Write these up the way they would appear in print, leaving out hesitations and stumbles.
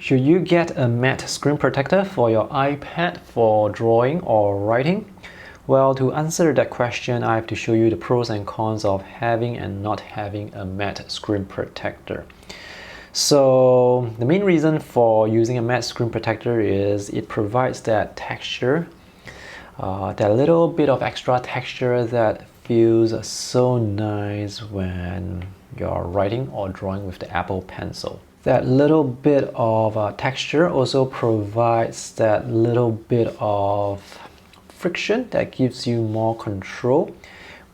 Should you get a matte screen protector for your iPad for drawing or writing? Well, to answer that question, I have to show you the pros and cons of having and not having a matte screen protector. So the main reason for using a matte screen protector is it provides that texture, that little bit of extra texture that feels so nice when you're writing or drawing with the Apple Pencil. That little bit of texture also provides that little bit of friction that gives you more control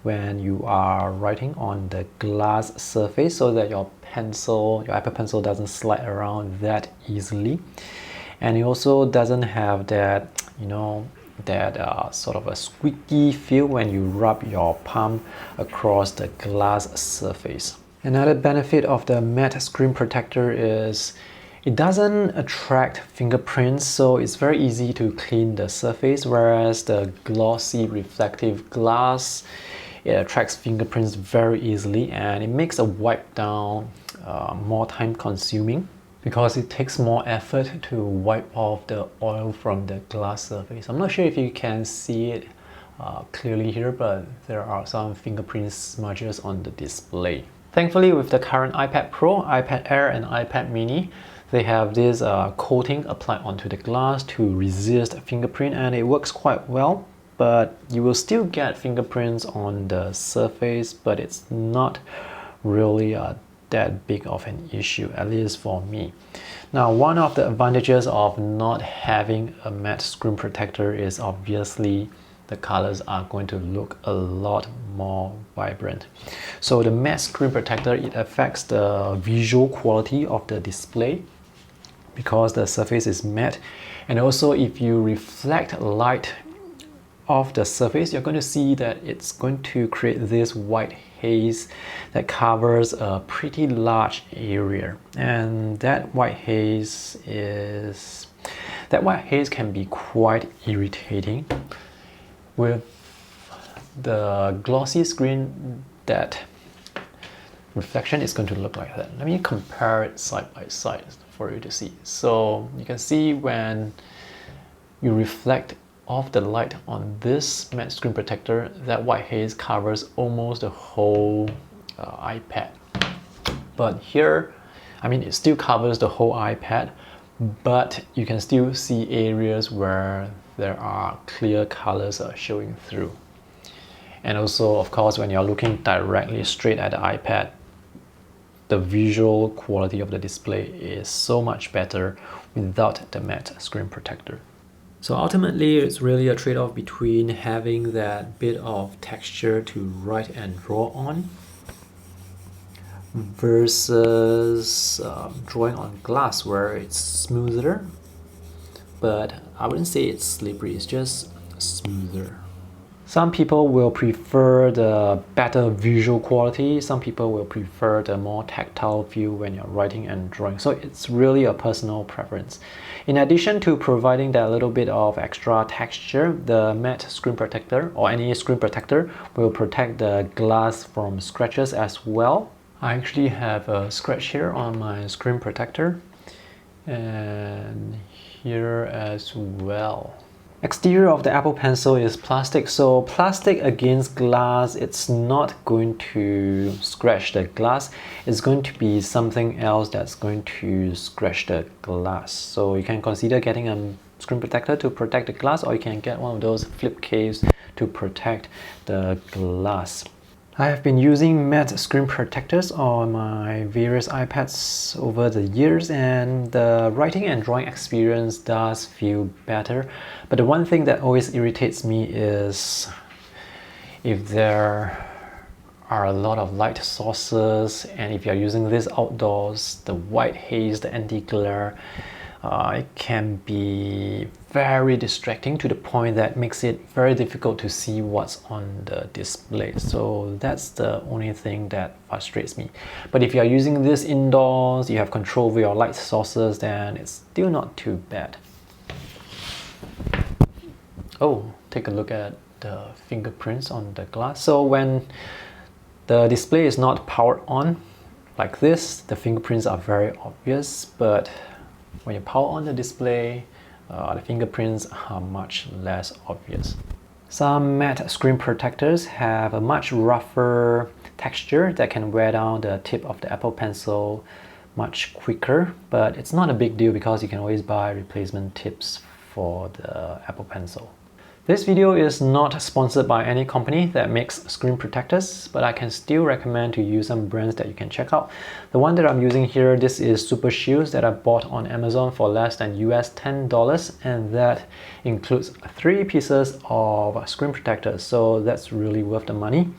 when you are writing on the glass surface, so that your Apple Pencil doesn't slide around that easily. And it also doesn't have that, sort of a squeaky feel when you rub your palm across the glass surface. Another benefit of the matte screen protector is it doesn't attract fingerprints, so it's very easy to clean the surface, whereas the glossy reflective glass, it attracts fingerprints very easily and it makes a wipe down more time consuming because it takes more effort to wipe off the oil from the glass surface. I'm not sure if you can see it clearly here, but there are some fingerprint smudges on the display. Thankfully, with the current iPad Pro, iPad Air and iPad Mini, they have this coating applied onto the glass to resist fingerprint, and it works quite well. But you will still get fingerprints on the surface, but it's not really that big of an issue, at least for me. Now, one of the advantages of not having a matte screen protector is obviously the colors are going to look a lot more vibrant. So the matte screen protector, it affects the visual quality of the display because the surface is matte. And also if you reflect light off the surface, you're going to see that it's going to create this white haze that covers a pretty large area. And that white haze can be quite irritating. With the glossy screen, that reflection is going to look like that. Let me compare it side by side for you to see. So you can see when you reflect off the light on this matte screen protector, that white haze covers almost the whole iPad. But here, it still covers the whole iPad, but you can still see areas where there are clear colors showing through. And also, of course, when you're looking directly straight at the iPad, the visual quality of the display is so much better without the matte screen protector. So ultimately, it's really a trade-off between having that bit of texture to write and draw on versus drawing on glass where it's smoother, but I wouldn't say it's slippery, it's just smoother. Some people will prefer the better visual quality, some people will prefer the more tactile feel when you're writing and drawing, so it's really a personal preference. In addition to providing that little bit of extra texture, the matte screen protector or any screen protector will protect the glass from scratches as well. I actually have a scratch here on my screen protector and here as well. Exterior of the Apple Pencil is plastic, so plastic against glass, it's not going to scratch the glass. It's going to be something else that's going to scratch the glass. So you can consider getting a screen protector to protect the glass, or you can get one of those flip case to protect the glass. I have been using matte screen protectors on my various iPads over the years, and the writing and drawing experience does feel better. But the one thing that always irritates me is if there are a lot of light sources, and if you're using this outdoors, the white haze, the anti-glare, it can be very distracting to the point that makes it very difficult to see what's on the display. So that's the only thing that frustrates me. But if you're using this indoors, you have control over your light sources, then it's still not too bad. Oh, take a look at the fingerprints on the glass. So when the display is not powered on like this, the fingerprints are very obvious, but When you power on the display, the fingerprints are much less obvious. Some matte screen protectors have a much rougher texture that can wear down the tip of the Apple Pencil much quicker, but it's not a big deal because you can always buy replacement tips for the Apple Pencil. This video is not sponsored by any company that makes screen protectors, but I can still recommend to use some brands that you can check out. The one that I'm using here, this is supershieldz that I bought on Amazon for less than US $10, and that includes 3 pieces of screen protectors, so that's really worth the money.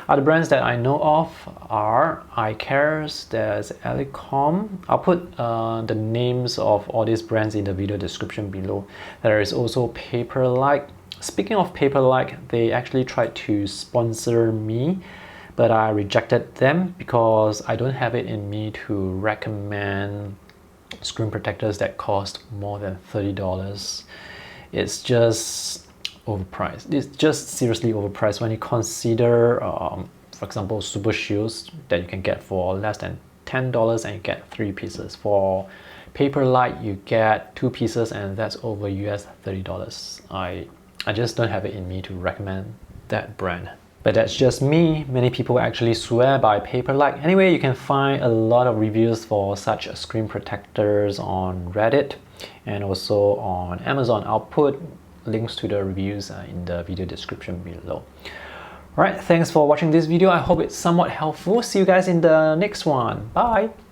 Other brands that I know of are iCares, there's Elecom. I'll put the names of all these brands in the video description below. There is also PaperLike. Speaking of PaperLike, they actually tried to sponsor me, but I rejected them because I don't have it in me to recommend screen protectors that cost more than $30. It's just overpriced. It's just seriously overpriced when you consider, for example, supershieldz that you can get for less than $10 and you get 3 pieces. For PaperLike, you get 2 pieces and that's over US $30. I just don't have it in me to recommend that brand. But that's just me. Many people actually swear by PaperLike. Anyway, you can find a lot of reviews for such screen protectors on Reddit and also on Amazon. I'll put links to the reviews in the video description below. Alright, thanks for watching this video. I hope it's somewhat helpful. See you guys in the next one. Bye!